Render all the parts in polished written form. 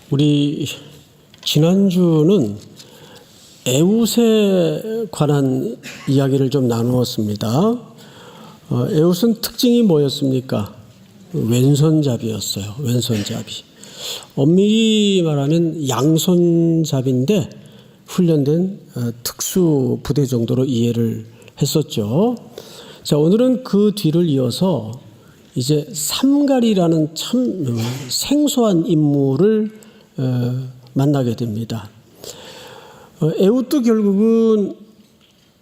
우리 지난주는 에웃에 관한 이야기를 좀 나누었습니다. 에웃은 특징이 뭐였습니까? 왼손잡이였어요. 왼손잡이. 엄밀히 말하면 양손잡이인데 훈련된 특수 부대 정도로 이해를 했었죠. 자, 오늘은 그 뒤를 이어서 이제 삼갈이라는 참 생소한 인물을 만나게 됩니다. 에웃도 결국은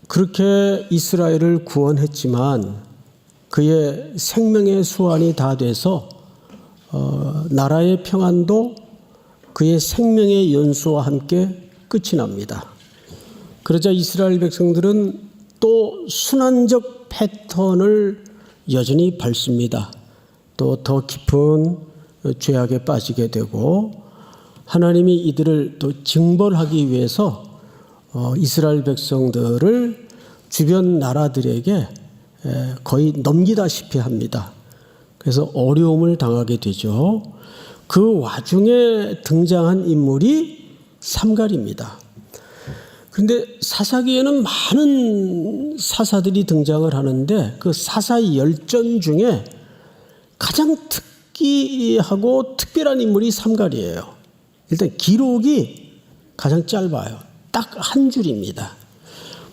그렇게 이스라엘을 구원했지만 그의 생명의 수완이 다 돼서 나라의 평안도 그의 생명의 연수와 함께 끝이 납니다. 그러자 이스라엘 백성들은 또 순환적 패턴을 여전히 밟습니다. 또 더 깊은 죄악에 빠지게 되고 하나님이 이들을 또 징벌하기 위해서 이스라엘 백성들을 주변 나라들에게 거의 넘기다시피 합니다. 그래서 어려움을 당하게 되죠. 그 와중에 등장한 인물이 삼갈입니다. 그런데 사사기에는 많은 사사들이 등장을 하는데 그 사사 열전 중에 가장 특이하고 특별한 인물이 삼갈이에요. 일단 기록이 가장 짧아요. 딱 한 줄입니다.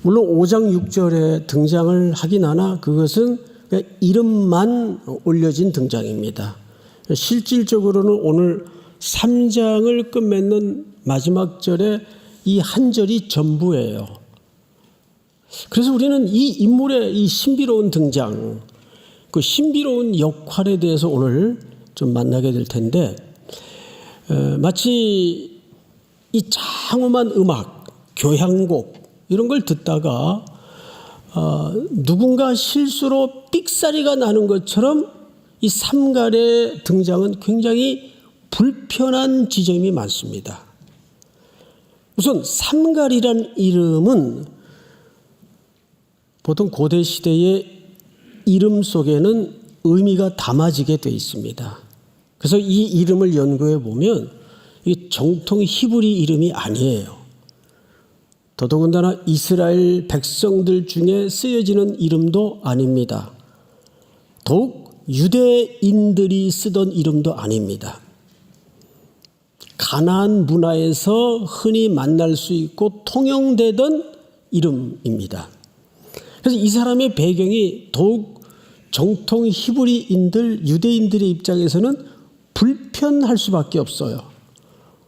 물론 5장 6절에 등장을 하긴 하나 그것은 그냥 이름만 올려진 등장입니다. 실질적으로는 오늘 3장을 끝맺는 마지막 절에 이 한 절이 전부예요. 그래서 우리는 이 인물의 이 신비로운 등장, 그 신비로운 역할에 대해서 오늘 좀 만나게 될 텐데 마치 이 장엄한 음악, 교향곡 이런 걸 듣다가 누군가 실수로 삑사리가 나는 것처럼 이 삼갈의 등장은 굉장히 불편한 지점이 많습니다. 우선 삼갈이란 이름은 보통 고대 시대의 이름 속에는 의미가 담아지게 되어 있습니다. 그래서 이 이름을 연구해 보면 이 정통 히브리 이름이 아니에요. 더더군다나 이스라엘 백성들 중에 쓰여지는 이름도 아닙니다. 더욱 유대인들이 쓰던 이름도 아닙니다. 가나안 문화에서 흔히 만날 수 있고 통용되던 이름입니다. 그래서 이 사람의 배경이 더욱 정통 히브리인들, 유대인들의 입장에서는 불편할 수밖에 없어요.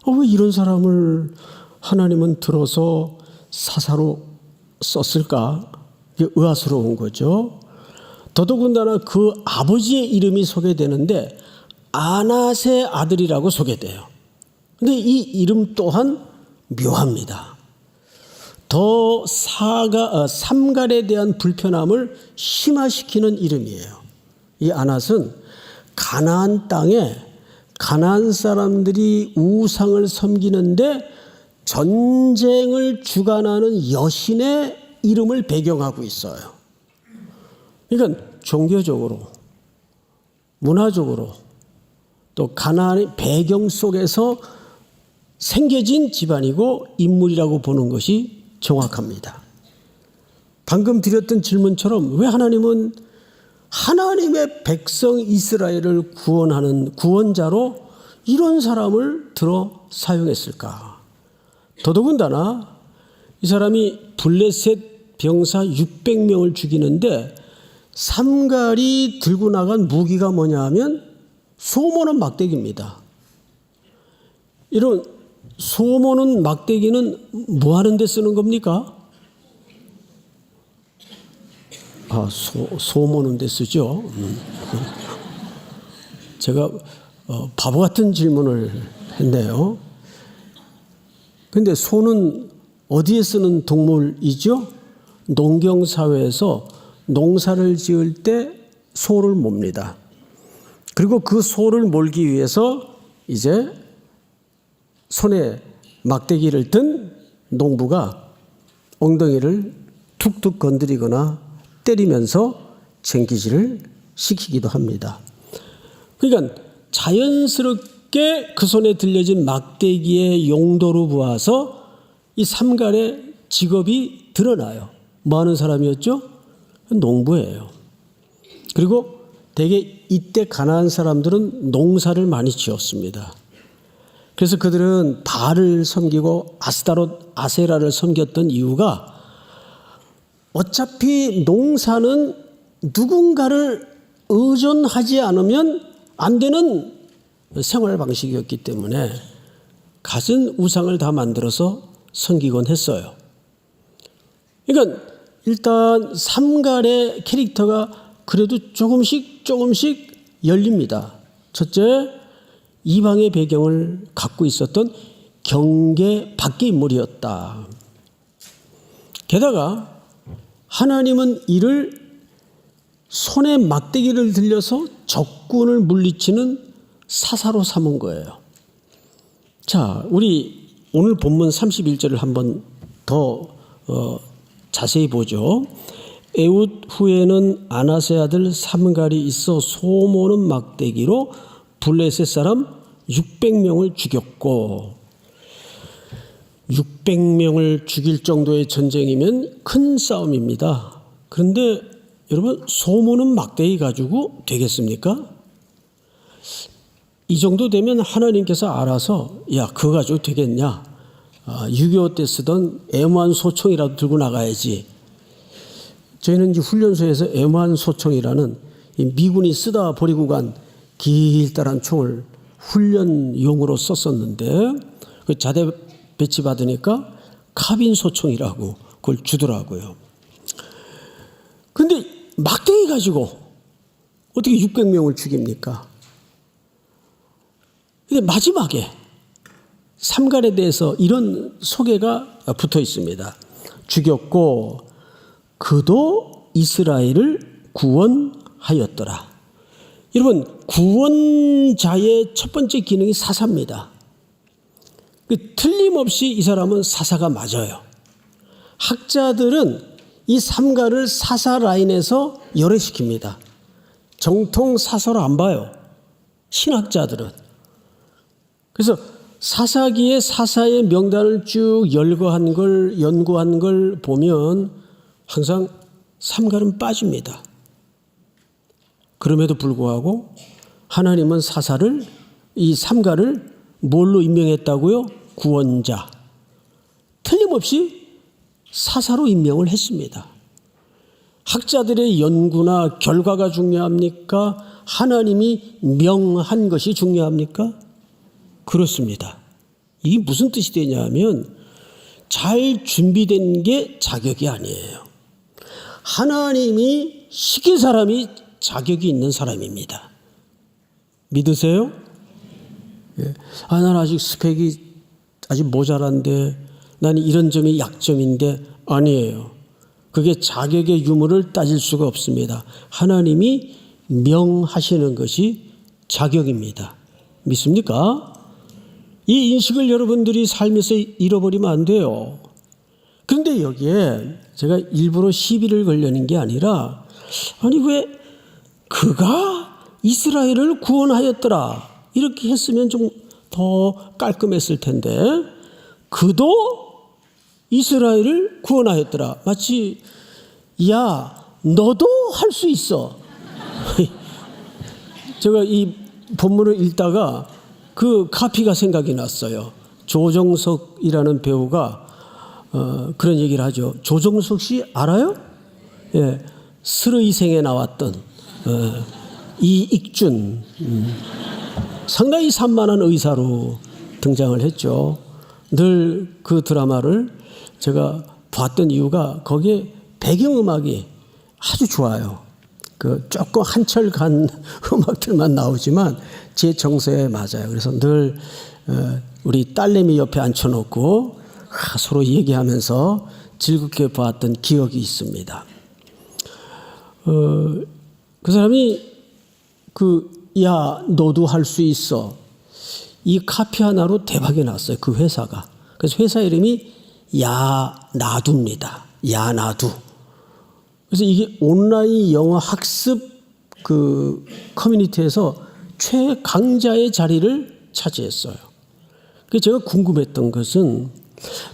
왜 이런 사람을 하나님은 들어서 사사로 썼을까? 이게 의아스러운 거죠. 더더군다나 그 아버지의 이름이 소개되는데 아낫의 아들이라고 소개돼요. 그런데 이 이름 또한 묘합니다. 더 삼갈에 대한 불편함을 심화시키는 이름이에요. 이 아낫은 가나안 땅에 가나안 사람들이 우상을 섬기는데 전쟁을 주관하는 여신의 이름을 배경하고 있어요. 그러니까 종교적으로, 문화적으로 또 가나안의 배경 속에서 생겨진 집안이고 인물이라고 보는 것이 정확합니다. 방금 드렸던 질문처럼 왜 하나님은 하나님의 백성 이스라엘을 구원하는 구원자로 이런 사람을 들어 사용했을까? 더더군다나 이 사람이 블레셋 병사 600명을 죽이는데 삼갈이 들고 나간 무기가 뭐냐 하면 소모는 막대기입니다. 이런 소모는 막대기는 뭐 하는 데 쓰는 겁니까? 소모는 데 쓰죠. 제가 바보 같은 질문을 했네요. 근데 소는 어디에 쓰는 동물이죠? 농경사회에서 농사를 지을 때 소를 몹니다. 그리고 그 소를 몰기 위해서 이제 손에 막대기를 든 농부가 엉덩이를 툭툭 건드리거나 때리면서 쟁기질을 시키기도 합니다. 그러니까 자연스럽게 굳게 그 손에 들려진 막대기의 용도로 보아서 이 삼갈의 직업이 드러나요. 뭐 하는 사람이었죠? 농부예요. 그리고 대개 이때 가나안 사람들은 농사를 많이 지었습니다. 그래서 그들은 바알을 섬기고 아스타롯, 아세라를 섬겼던 이유가 어차피 농사는 누군가를 의존하지 않으면 안 되는 생활 방식이었기 때문에 갖은 우상을 다 만들어서 섬기곤 했어요. 그러니까 일단 삼갈의 캐릭터가 그래도 조금씩 열립니다. 첫째, 이방의 배경을 갖고 있었던 경계 밖의 인물이었다. 게다가 하나님은 이를 손에 막대기를 들려서 적군을 물리치는 사사로 삼은 거예요. 자, 우리 오늘 본문 31절을 한번 더 자세히 보죠. 에훗 후에는 아나세 아들 삼갈이 있어 소모는 막대기로 블레셋 사람 600명을 죽였고, 600명을 죽일 정도의 전쟁이면 큰 싸움입니다. 그런데 여러분, 소모는 막대기 가지고 되겠습니까? 이 정도 되면 하나님께서 알아서 야, 그거 가지고 되겠냐? 6.25 때 쓰던 M1 소총이라도 들고 나가야지. 저희는 이제 훈련소에서 M1 소총이라는 미군이 쓰다 버리고 간 길다란 총을 훈련용으로 썼었는데, 그 자대 배치받으니까 카빈 소총이라고 그걸 주더라고요. 근데 막대기 가지고 어떻게 600명을 죽입니까? 근데 마지막에 삼갈에 대해서 이런 소개가 붙어 있습니다. 죽였고 그도 이스라엘을 구원하였더라. 여러분, 구원자의 첫 번째 기능이 사사입니다. 틀림없이 이 사람은 사사가 맞아요. 학자들은 이 삼갈을 사사 라인에서 열애시킵니다. 정통 사사로 안 봐요, 신학자들은. 그래서 사사기에 사사의 명단을 쭉 연구한 걸 보면 항상 삼갈은 빠집니다. 그럼에도 불구하고 하나님은 이 삼갈을 뭘로 임명했다고요? 구원자. 틀림없이 사사로 임명을 했습니다. 학자들의 연구나 결과가 중요합니까? 하나님이 명한 것이 중요합니까? 그렇습니다. 이게 무슨 뜻이 되냐면 잘 준비된 게 자격이 아니에요. 하나님이 시킨 사람이 자격이 있는 사람입니다. 믿으세요? 예. 난 아직 스펙이 아직 모자란데, 나는 이런 점이 약점인데, 아니에요. 그게 자격의 유무를 따질 수가 없습니다. 하나님이 명하시는 것이 자격입니다. 믿습니까? 이 인식을 여러분들이 살면서 잃어버리면 안 돼요. 그런데 여기에 제가 일부러 시비를 걸려는 게 아니라, 아니 왜 그가 이스라엘을 구원하였더라 이렇게 했으면 좀 더 깔끔했을 텐데, 그도 이스라엘을 구원하였더라. 마치 야, 너도 할 수 있어. 제가 이 본문을 읽다가 그 카피가 생각이 났어요. 조정석이라는 배우가 그런 얘기를 하죠. 조정석 씨 알아요? 예, 스르이생에 나왔던 이익준, 상당히 산만한 의사로 등장을 했죠. 늘 그 드라마를 제가 봤던 이유가 거기에 배경음악이 아주 좋아요. 그 조금 한철 간 음악들만 나오지만 제 정서에 맞아요. 그래서 늘 우리 딸내미 옆에 앉혀놓고 서로 얘기하면서 즐겁게 봤던 기억이 있습니다. 그 사람이 야, 너도 할 수 있어. 이 카피 하나로 대박이 났어요. 그 회사가. 그래서 회사 이름이 야나두입니다. 야나두. 그래서 이게 온라인 영어 학습 그 커뮤니티에서 최강자의 자리를 차지했어요. 그래서 제가 궁금했던 것은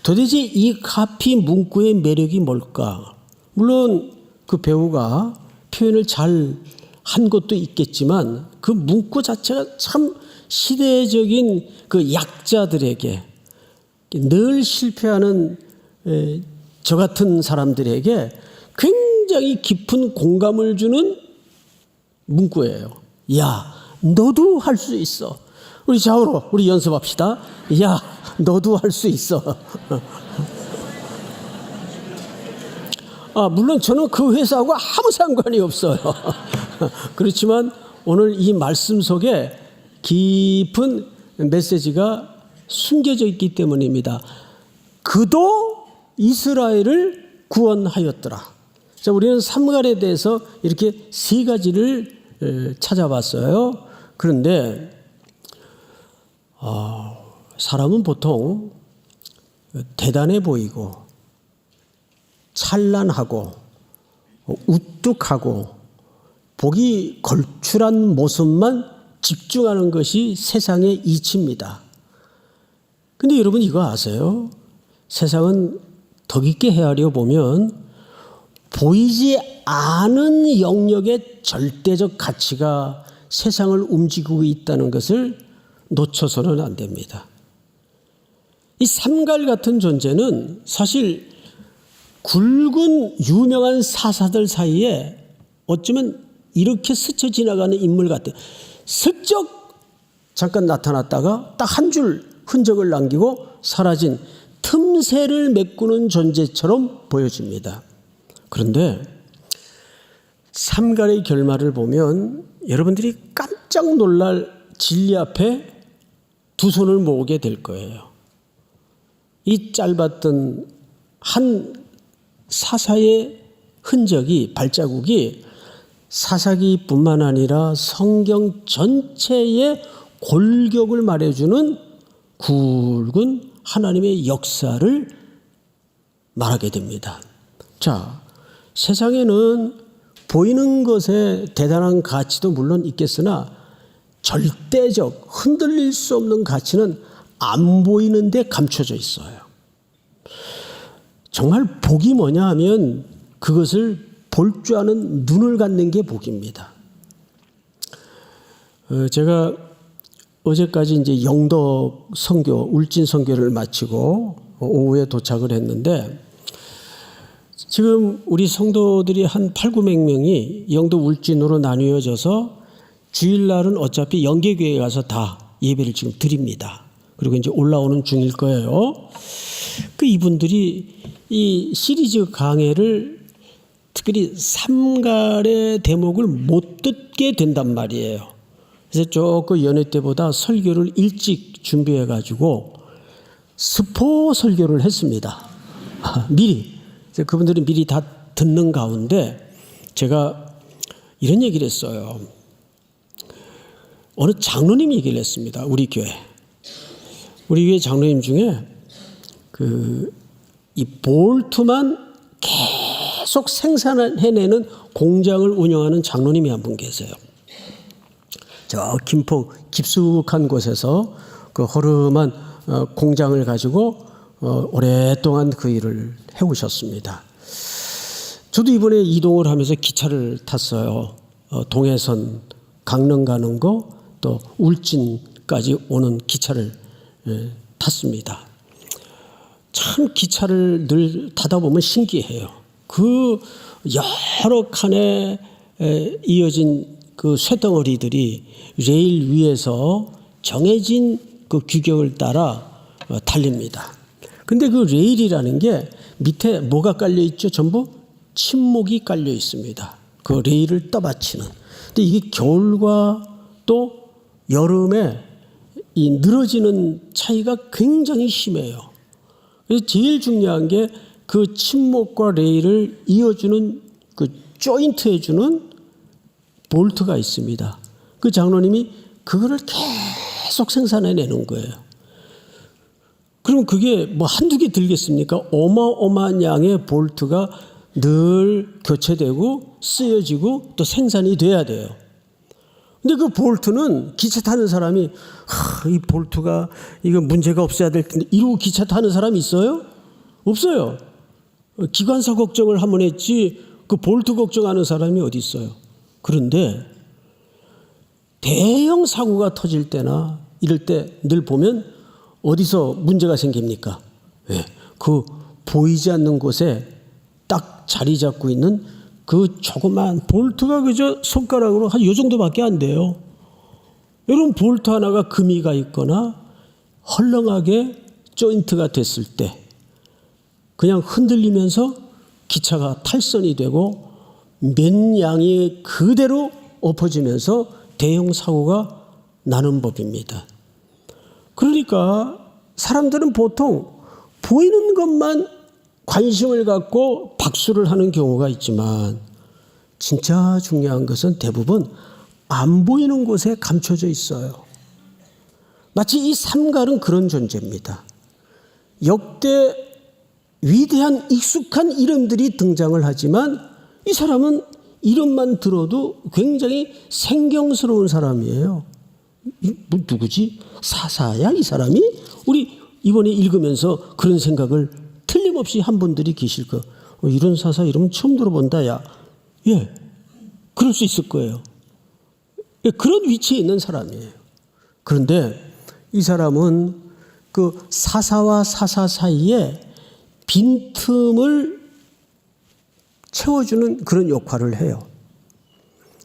도대체 이 가피 문구의 매력이 뭘까? 물론 그 배우가 표현을 잘 한 것도 있겠지만 그 문구 자체가 참 시대적인 그 약자들에게, 늘 실패하는 저 같은 사람들에게 굉장히 깊은 공감을 주는 문구예요. 야, 너도 할 수 있어. 우리 자우로 우리 연습합시다. 야, 너도 할 수 있어. 물론 저는 그 회사하고 아무 상관이 없어요. 그렇지만 오늘 이 말씀 속에 깊은 메시지가 숨겨져 있기 때문입니다. 그도 이스라엘을 구원하였더라. 자, 우리는 삼갈에 대해서 이렇게 세 가지를 찾아봤어요. 그런데 사람은 보통 대단해 보이고 찬란하고 우뚝하고 복이 걸출한 모습만 집중하는 것이 세상의 이치입니다. 그런데 여러분 이거 아세요? 세상은 더 깊게 헤아려 보면 보이지 않은 영역의 절대적 가치가 세상을 움직이고 있다는 것을 놓쳐서는 안 됩니다. 이 삼갈 같은 존재는 사실 굵은 유명한 사사들 사이에 어쩌면 이렇게 스쳐 지나가는 인물 같아요. 슬쩍 잠깐 나타났다가 딱 한 줄 흔적을 남기고 사라진 틈새를 메꾸는 존재처럼 보여집니다. 그런데 삼갈의 결말을 보면 여러분들이 깜짝 놀랄 진리 앞에 두 손을 모으게 될 거예요. 이 짧았던 한 사사의 흔적이, 발자국이 사사기뿐만 아니라 성경 전체의 골격을 말해주는 굵은 하나님의 역사를 말하게 됩니다. 자, 세상에는 보이는 것에 대단한 가치도 물론 있겠으나 절대적, 흔들릴 수 없는 가치는 안 보이는 데 감춰져 있어요. 정말 복이 뭐냐 하면 그것을 볼 줄 아는 눈을 갖는 게 복입니다. 제가 어제까지 이제 영덕 선교, 울진 선교를 마치고 오후에 도착을 했는데 지금 우리 성도들이 한 800~900명이 영덕 울진으로 나뉘어져서 주일날은 어차피 영계교회에 가서 다 예배를 지금 드립니다. 그리고 이제 올라오는 중일 거예요. 그 이분들이 이 시리즈 강해를 특별히 삼갈의 대목을 못 듣게 된단 말이에요. 그래서 조금 연회 때보다 설교를 일찍 준비해 가지고 스포 설교를 했습니다. 미리. 그분들이 미리 다 듣는 가운데 제가 이런 얘기를 했어요. 어느 장로님이 얘기를 했습니다. 우리 교회 장로님 중에 이 볼트만 계속 생산해내는 공장을 운영하는 장로님이 한 분 계세요. 저 김포 깊숙한 곳에서 그 허름한 공장을 가지고 오랫동안 그 일을 해오셨습니다. 저도 이번에 이동을 하면서 기차를 탔어요. 동해선 강릉 가는 거 또 울진까지 오는 기차를 탔습니다. 참 기차를 늘 타다 보면 신기해요. 그 여러 칸에 이어진 그 쇳덩어리들이 레일 위에서 정해진 그 규격을 따라 달립니다. 근데 그 레일이라는 게 밑에 뭐가 깔려 있죠? 전부 침목이 깔려 있습니다. 그 레일을 떠받치는. 근데 이게 겨울과 또 여름에 이 늘어지는 차이가 굉장히 심해요. 그래서 제일 중요한 게 그 침목과 레일을 이어주는 그 조인트 해주는 볼트가 있습니다. 그 장로님이 그거를 계속 생산해내는 거예요. 그럼 그게 뭐 한두 개 들겠습니까? 어마어마한 양의 볼트가 늘 교체되고 쓰여지고 또 생산이 돼야 돼요. 근데 그 볼트는 기차 타는 사람이 이 볼트가 이거 문제가 없어야 될 텐데 이러고 기차 타는 사람이 있어요? 없어요. 기관사 걱정을 한번 했지 그 볼트 걱정하는 사람이 어디 있어요? 그런데 대형 사고가 터질 때나 이럴 때 늘 보면 어디서 문제가 생깁니까? 네, 그 보이지 않는 곳에 딱 자리 잡고 있는 그 조그만 볼트가 그저 손가락으로 한 요 정도밖에 안 돼요. 여러분 볼트 하나가 금이 가 있거나 헐렁하게 조인트가 됐을 때 그냥 흔들리면서 기차가 탈선이 되고 맨양이 그대로 엎어지면서 대형 사고가 나는 법입니다. 그러니까 사람들은 보통 보이는 것만 관심을 갖고 박수를 하는 경우가 있지만 진짜 중요한 것은 대부분 안 보이는 곳에 감춰져 있어요. 마치 이 삼갈은 그런 존재입니다. 역대 위대한 익숙한 이름들이 등장을 하지만 이 사람은 이름만 들어도 굉장히 생경스러운 사람이에요. 뭐 누구지? 사사야 이 사람이? 우리 이번에 읽으면서 그런 생각을 틀림없이 한 분들이 계실 거. 이런 사사 이름 처음 들어본다 야. 예, 그럴 수 있을 거예요. 예, 그런 위치에 있는 사람이에요. 그런데 이 사람은 그 사사와 사사 사이에 빈틈을 채워주는 그런 역할을 해요.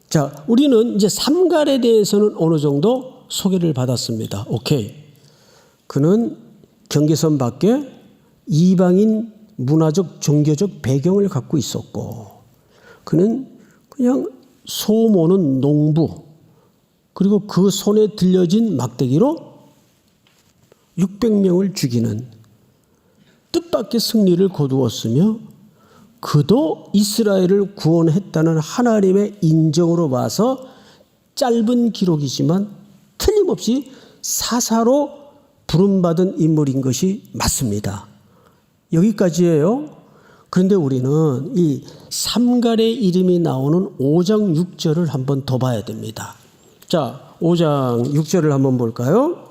자, 우리는 이제 삼갈에 대해서는 어느 정도 소개를 받았습니다. 오케이. 그는 경계선 밖에 이방인 문화적 종교적 배경을 갖고 있었고 그는 그냥 소 모는 농부 그리고 그 손에 들려진 막대기로 600명을 죽이는 뜻밖의 승리를 거두었으며 그도 이스라엘을 구원했다는 하나님의 인정으로 봐서 짧은 기록이지만 틀림없이 사사로 부름받은 인물인 것이 맞습니다. 여기까지예요. 그런데 우리는 이 삼갈의 이름이 나오는 5장 6절을 한번 더 봐야 됩니다. 자, 5장 6절을 한번 볼까요?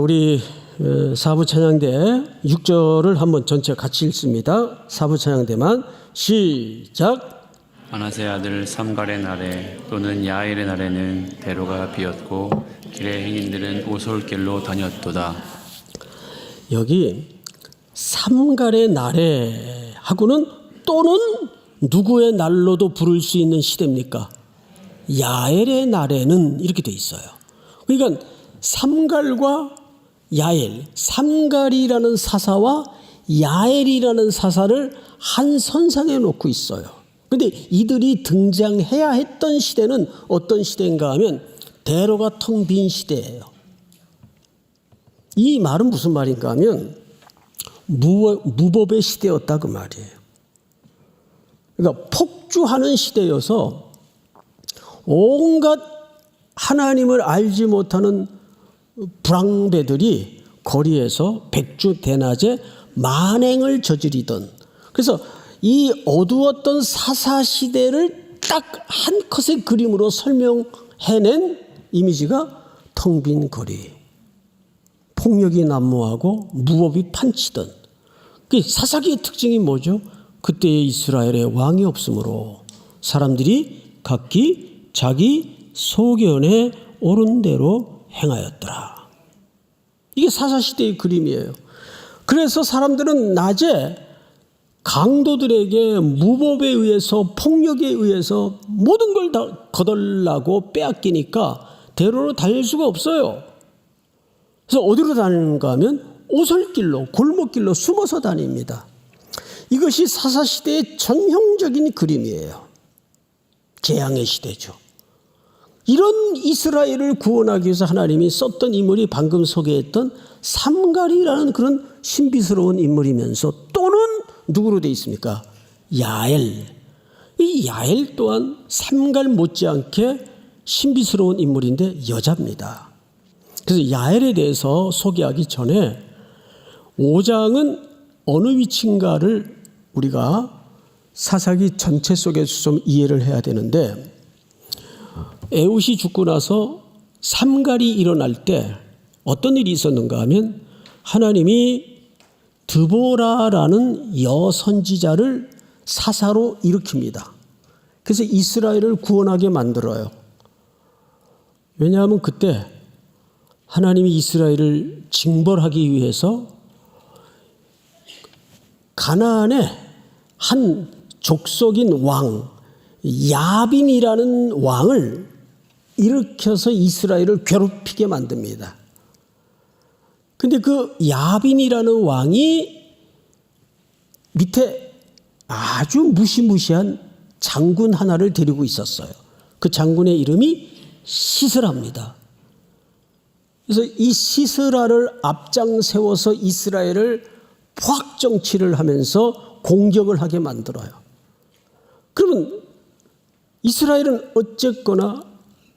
우리 사부 찬양대 6절을 한번 전체 같이 읽습니다. 사부 찬양대만 시작. 마나세 아들 삼갈의 날에 또는 야엘의 날에는 대로가 비었고 길의 행인들은 오솔길로 다녔도다. 여기 삼갈의 날에 하고는 또는 누구의 날로도 부를 수 있는 시대입니까? 야엘의 날에는 이렇게 돼 있어요. 그러니까 삼갈과 야엘, 삼갈이라는 사사와 야엘이라는 사사를 한 선상에 놓고 있어요. 그런데 이들이 등장해야 했던 시대는 어떤 시대인가 하면 대로가 텅 빈 시대예요. 이 말은 무슨 말인가 하면 무법의 시대였다 그 말이에요. 그러니까 폭주하는 시대여서 온갖 하나님을 알지 못하는 불황배들이 거리에서 백주대낮에 만행을 저지르던 그래서 이 어두웠던 사사시대를 딱 한 컷의 그림으로 설명해낸 이미지가 텅 빈 거리 폭력이 난무하고 무법이 판치던 사사기의 특징이 뭐죠? 그때의 이스라엘에 왕이 없으므로 사람들이 각기 자기 소견에 옳은 대로 행하였더라. 이게 사사시대의 그림이에요. 그래서 사람들은 낮에 강도들에게 무법에 의해서 폭력에 의해서 모든 걸 다 거덜나고 빼앗기니까 대로로 다닐 수가 없어요. 그래서 어디로 다니는가 하면 오솔길로 골목길로 숨어서 다닙니다. 이것이 사사시대의 전형적인 그림이에요. 재앙의 시대죠. 이런 이스라엘을 구원하기 위해서 하나님이 썼던 인물이 방금 소개했던 삼갈이라는 그런 신비스러운 인물이면서 또는 누구로 되어 있습니까? 야엘. 이 야엘 또한 삼갈 못지않게 신비스러운 인물인데 여자입니다. 그래서 야엘에 대해서 소개하기 전에 5장은 어느 위치인가를 우리가 사사기 전체 속에서 좀 이해를 해야 되는데 에훗이 죽고 나서 삼갈이 일어날 때 어떤 일이 있었는가 하면 하나님이 드보라라는 여선지자를 사사로 일으킵니다. 그래서 이스라엘을 구원하게 만들어요. 왜냐하면 그때 하나님이 이스라엘을 징벌하기 위해서 가나안의 한 족속인 왕 야빈이라는 왕을 일으켜서 이스라엘을 괴롭히게 만듭니다. 근데 그 야빈이라는 왕이 밑에 아주 무시무시한 장군 하나를 데리고 있었어요. 그 장군의 이름이 시스라입니다. 그래서 이 시스라를 앞장 세워서 이스라엘을 포악정치를 하면서 공격을 하게 만들어요. 그러면 이스라엘은 어쨌거나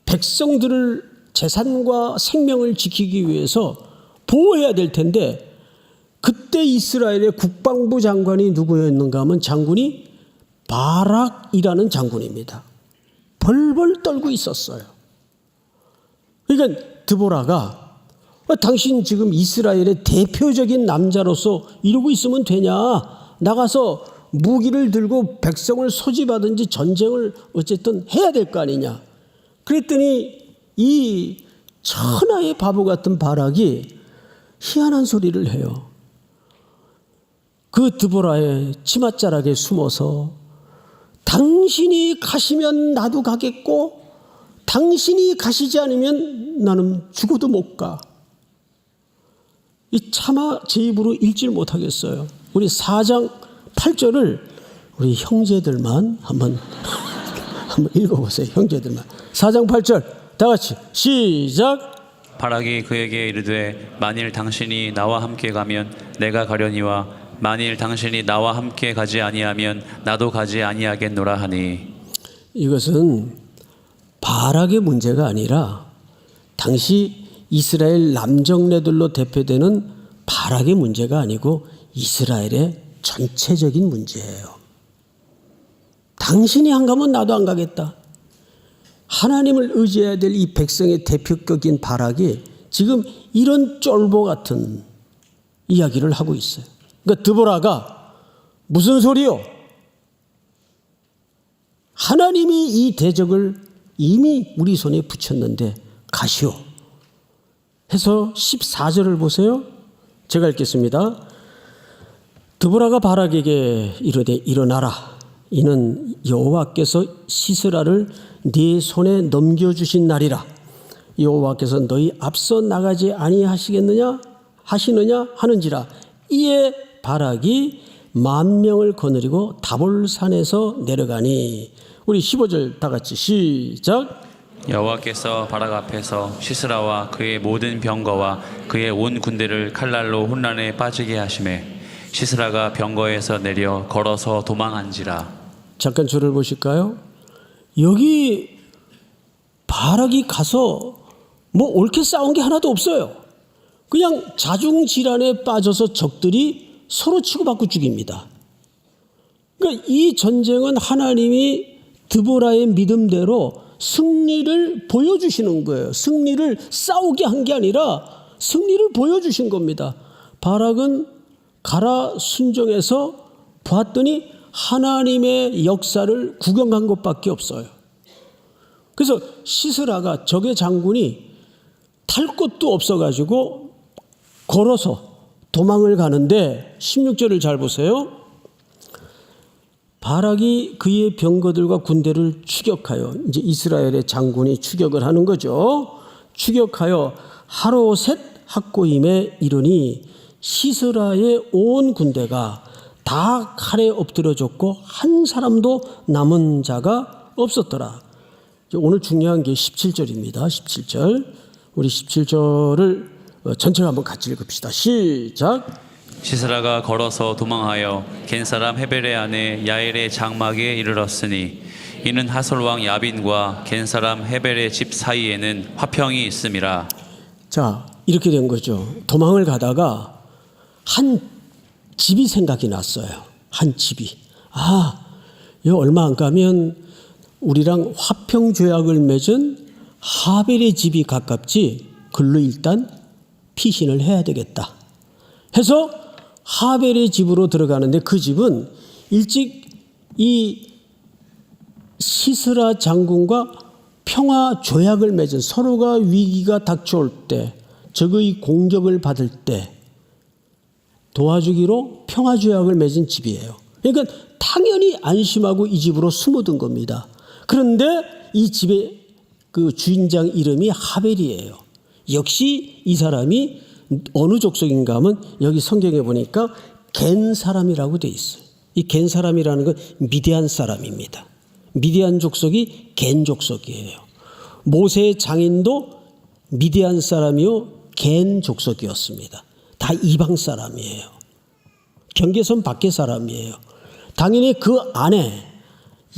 백성들을 재산과 생명을 지키기 위해서 보호해야 될 텐데 그때 이스라엘의 국방부 장관이 누구였는가 하면 장군이 바락이라는 장군입니다. 벌벌 떨고 있었어요. 그러니까 드보라가 당신 지금 이스라엘의 대표적인 남자로서 이러고 있으면 되냐? 나가서 무기를 들고 백성을 소집하든지 전쟁을 어쨌든 해야 될 거 아니냐? 그랬더니 이 천하의 바보 같은 바락이 희한한 소리를 해요. 그 드보라의 치맛자락에 숨어서 당신이 가시면 나도 가겠고 당신이 가시지 않으면 나는 죽어도 못 가. 이 차마 제 입으로 읽지를 못하겠어요. 우리 4장 8절을 우리 형제들만 한번 읽어보세요. 형제들만. 4장 8절 다 같이 시작. 바락이 그에게 이르되 만일 당신이 나와 함께 가면 내가 가려니와 만일 당신이 나와 함께 가지 아니하면 나도 가지 아니하겠노라 하니. 이것은 바락의 문제가 아니라 당시 이스라엘 남정네들로 대표되는 바락의 문제가 아니고 이스라엘의 전체적인 문제예요. 당신이 안 가면 나도 안 가겠다. 하나님을 의지해야 될 이 백성의 대표격인 바락이 지금 이런 쫄보 같은 이야기를 하고 있어요. 그러니까 드보라가 무슨 소리요? 하나님이 이 대적을 이미 우리 손에 붙였는데 가시오. 해서 14절을 보세요. 제가 읽겠습니다. 드보라가 바락에게 이르되 일어나라. 이는 여호와께서 시스라를 네 손에 넘겨주신 날이라. 여호와께서 너희 앞서 나가지 아니하시겠느냐 하시느냐 하는지라. 이에 바락이 10,000명을 거느리고 다볼산에서 내려가니. 우리 15절 다 같이 시작. 여호와께서 바락 앞에서 시스라와 그의 모든 병거와 그의 온 군대를 칼날로 혼란에 빠지게 하시매 시스라가 병거에서 내려 걸어서 도망한지라. 잠깐 줄을 보실까요? 여기 바락이 가서 뭐 옳게 싸운 게 하나도 없어요. 그냥 자중질환에 빠져서 적들이 서로 치고받고 죽입니다. 그러니까 이 전쟁은 하나님이 드보라의 믿음대로 승리를 보여주시는 거예요. 승리를 싸우게 한 게 아니라 승리를 보여주신 겁니다. 바락은 가라 순종해서 봤더니 하나님의 역사를 구경한 것밖에 없어요. 그래서 시스라가 적의 장군이 탈 것도 없어가지고 걸어서 도망을 가는데 16절을 잘 보세요. 바락이 그의 병거들과 군대를 추격하여, 이제 이스라엘의 장군이 추격을 하는 거죠. 추격하여 하로셋 학고임에 이르니 시스라의 온 군대가 다 칼에 엎드려졌고 한 사람도 남은 자가 없었더라. 오늘 중요한 게 17절입니다. 17절. 우리 17절을 전체를 한번 같이 읽읍시다. 시작. 시스라가 걸어서 도망하여 겐사람 헤벨의 아내 야엘의 장막에 이르렀으니 이는 하솔 왕 야빈과 겐사람 헤벨의 집 사이에는 화평이 있음이라. 자, 이렇게 된 거죠. 도망을 가다가 한 집이 생각이 났어요. 한 집이. 여기 얼마 안 가면 우리랑 화평조약을 맺은 하벨의 집이 가깝지 글로 일단 피신을 해야 되겠다 해서 하벨의 집으로 들어가는데, 그 집은 일찍 이 시스라 장군과 평화조약을 맺은, 서로가 위기가 닥쳐올 때, 적의 공격을 받을 때 도와주기로 평화조약을 맺은 집이에요. 그러니까 당연히 안심하고 이 집으로 숨어든 겁니다. 그런데 이 집의 그 주인장 이름이 하벨이에요. 역시 이 사람이 어느 족속인가 하면 여기 성경에 보니까 겐 사람이라고 돼 있어요. 이 겐 사람이라는 건 미디안 사람입니다. 미디안 족속이 겐 족속이에요. 모세의 장인도 미디안 사람이요 겐 족속이었습니다. 다 이방 사람이에요. 경계선 밖의 사람이에요. 당연히 그 아내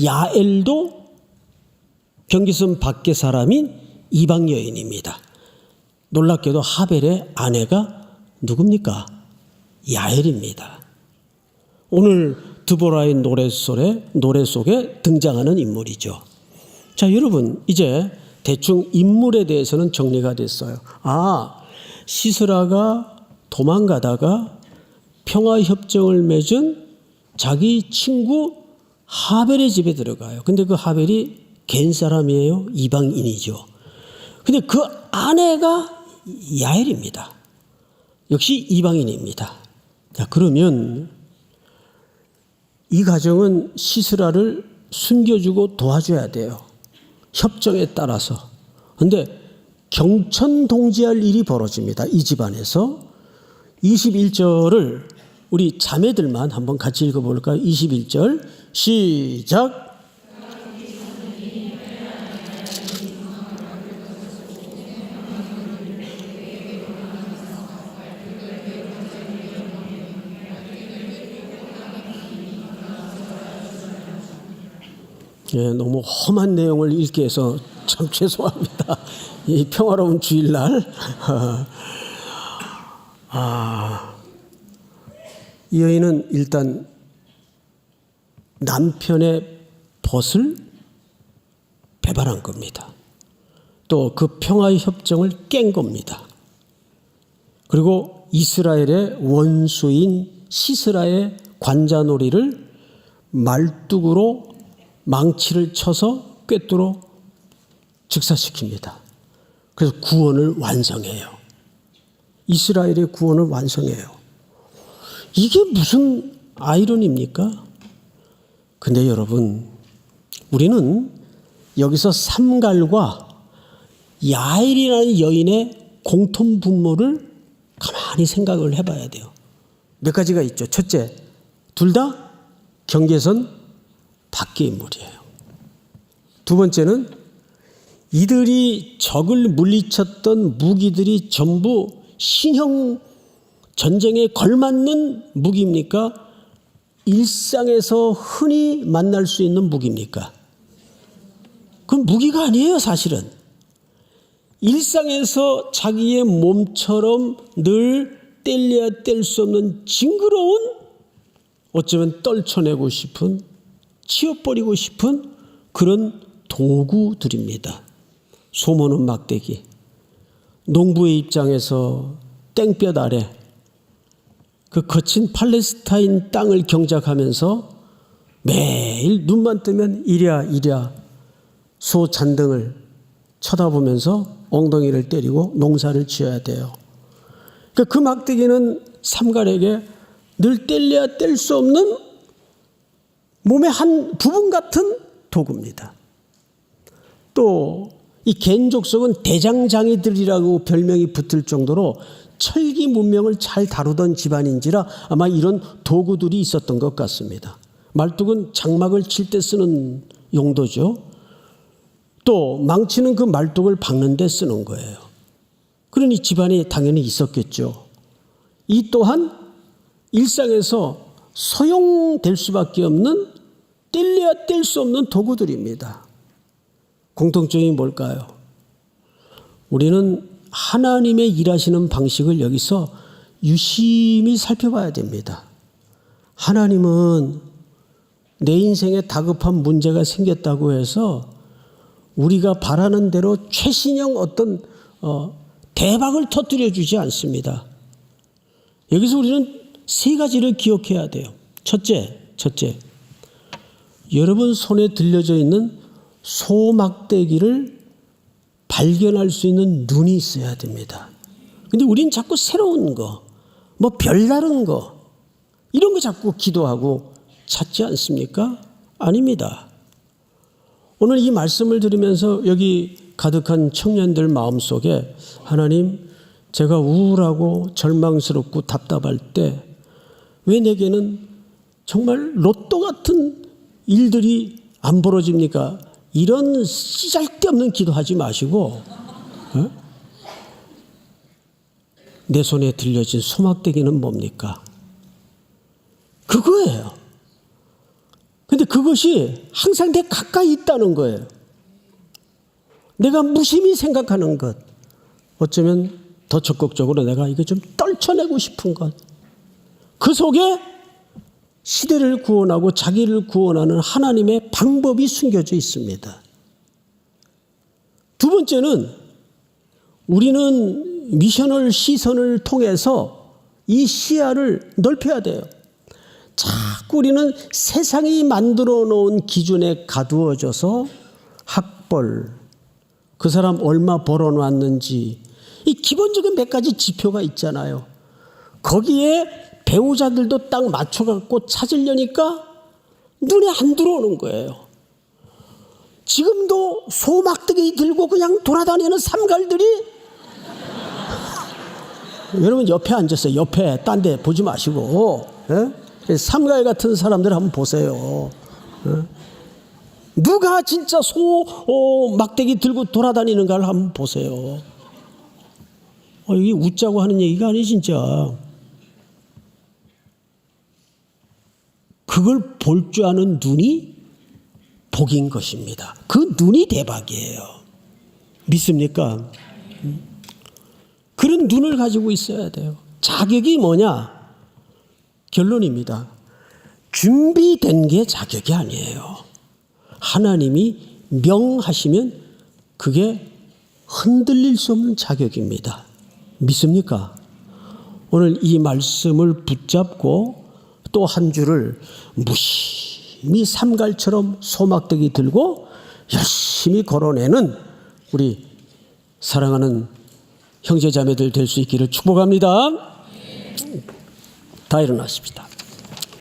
야엘도 경계선 밖의 사람인 이방 여인입니다. 놀랍게도 하벨의 아내가 누굽니까? 야엘입니다. 오늘 드보라의 노래 속에 등장하는 인물이죠. 자, 여러분, 이제 대충 인물에 대해서는 정리가 됐어요. 시스라가 도망가다가 평화협정을 맺은 자기 친구 하벨의 집에 들어가요. 근데 그 하벨이 겐 사람이에요. 이방인이죠. 근데 그 아내가 야엘입니다. 역시 이방인입니다. 자, 그러면 이 가정은 시스라를 숨겨주고 도와줘야 돼요. 협정에 따라서. 그런데 경천동지할 일이 벌어집니다. 이 집안에서. 21절을 우리 자매들만 한번 같이 읽어볼까요? 21절 시작. 예, 너무 험한 내용을 읽게 해서 참 죄송합니다. 이 평화로운 주일날. 이 여인은 일단 남편의 벗을 배반한 겁니다. 또 그 평화협정을 깬 겁니다. 그리고 이스라엘의 원수인 시스라의 관자놀이를 말뚝으로 망치를 쳐서 꿰뚫어 즉사시킵니다. 그래서 구원을 완성해요. 이스라엘의 구원을 완성해요. 이게 무슨 아이러니입니까? 근데 여러분, 우리는 여기서 삼갈과 야엘이라는 여인의 공통 분모를 가만히 생각을 해봐야 돼요. 몇 가지가 있죠. 첫째, 둘 다 경계선 밖의 인물이에요. 두 번째는 이들이 적을 물리쳤던 무기들이 전부 신형 전쟁에 걸맞는 무기입니까? 일상에서 흔히 만날 수 있는 무기입니까? 그건 무기가 아니에요, 사실은. 일상에서 자기의 몸처럼 늘 뗄래야 뗄 수 없는 징그러운, 어쩌면 떨쳐내고 싶은, 치워버리고 싶은 그런 도구들입니다. 소모는 막대기. 농부의 입장에서 땡볕 아래 그 거친 팔레스타인 땅을 경작하면서 매일 눈만 뜨면 이랴 소 잔등을 쳐다보면서 엉덩이를 때리고 농사를 지어야 돼요. 그 막대기는 삼갈에게 늘 뗄래야 뗄 수 없는 몸의 한 부분 같은 도구입니다. 또 이 겐 족속은 대장장이들이라고 별명이 붙을 정도로 철기 문명을 잘 다루던 집안인지라 아마 이런 도구들이 있었던 것 같습니다. 말뚝은 장막을 칠 때 쓰는 용도죠. 또 망치는 그 말뚝을 박는 데 쓰는 거예요. 그러니 집안에 당연히 있었겠죠. 이 또한 일상에서 소용될 수밖에 없는 뗄래야 뗄 수 없는 도구들입니다. 공통점이 뭘까요? 우리는 하나님의 일하시는 방식을 여기서 유심히 살펴봐야 됩니다. 하나님은 내 인생에 다급한 문제가 생겼다고 해서 우리가 바라는 대로 최신형 어떤 대박을 터뜨려 주지 않습니다. 여기서 우리는 세 가지를 기억해야 돼요. 첫째, 여러분 손에 들려져 있는 소막대기를 발견할 수 있는 눈이 있어야 됩니다. 근데 우린 자꾸 새로운 거, 뭐 별다른 거, 이런 거 자꾸 기도하고 찾지 않습니까? 아닙니다. 오늘 이 말씀을 들으면서 여기 가득한 청년들 마음속에 하나님, 제가 우울하고 절망스럽고 답답할 때 왜 내게는 정말 로또 같은 일들이 안 벌어집니까? 이런 쓰잘데없는 기도하지 마시고 내 손에 들려진 소막대기는 뭡니까? 그거예요. 근데 그것이 항상 내 가까이 있다는 거예요. 내가 무심히 생각하는 것, 어쩌면 더 적극적으로 내가 이거 좀 떨쳐내고 싶은 것, 그 속에 시대를 구원하고 자기를 구원하는 하나님의 방법이 숨겨져 있습니다. 두 번째는 우리는 미셔널 시선을 통해서 이 시야를 넓혀야 돼요. 자꾸 우리는 세상이 만들어 놓은 기준에 가두어져서 학벌, 그 사람 얼마 벌어놨는지, 이 기본적인 몇 가지 지표가 있잖아요. 거기에 배우자들도 딱 맞춰갖고 찾으려니까 눈에 안 들어오는 거예요. 지금도 소막대기 들고 그냥 돌아다니는 삼갈들이 여러분 옆에 앉았어요. 옆에 딴 데 보지 마시고 삼갈 같은 사람들 한번 보세요. 누가 진짜 막대기 들고 돌아다니는가를 한번 보세요. 이게 웃자고 하는 얘기가 아니 진짜. 그걸 볼 줄 아는 눈이 복인 것입니다. 그 눈이 대박이에요. 믿습니까? 그런 눈을 가지고 있어야 돼요. 자격이 뭐냐? 결론입니다. 준비된 게 자격이 아니에요. 하나님이 명하시면 그게 흔들릴 수 없는 자격입니다. 믿습니까? 오늘 이 말씀을 붙잡고 또 한 주를 무심히 삼갈처럼 소막대기 들고 열심히 걸어내는 우리 사랑하는 형제자매들 될 수 있기를 축복합니다. 다 일어나십시다.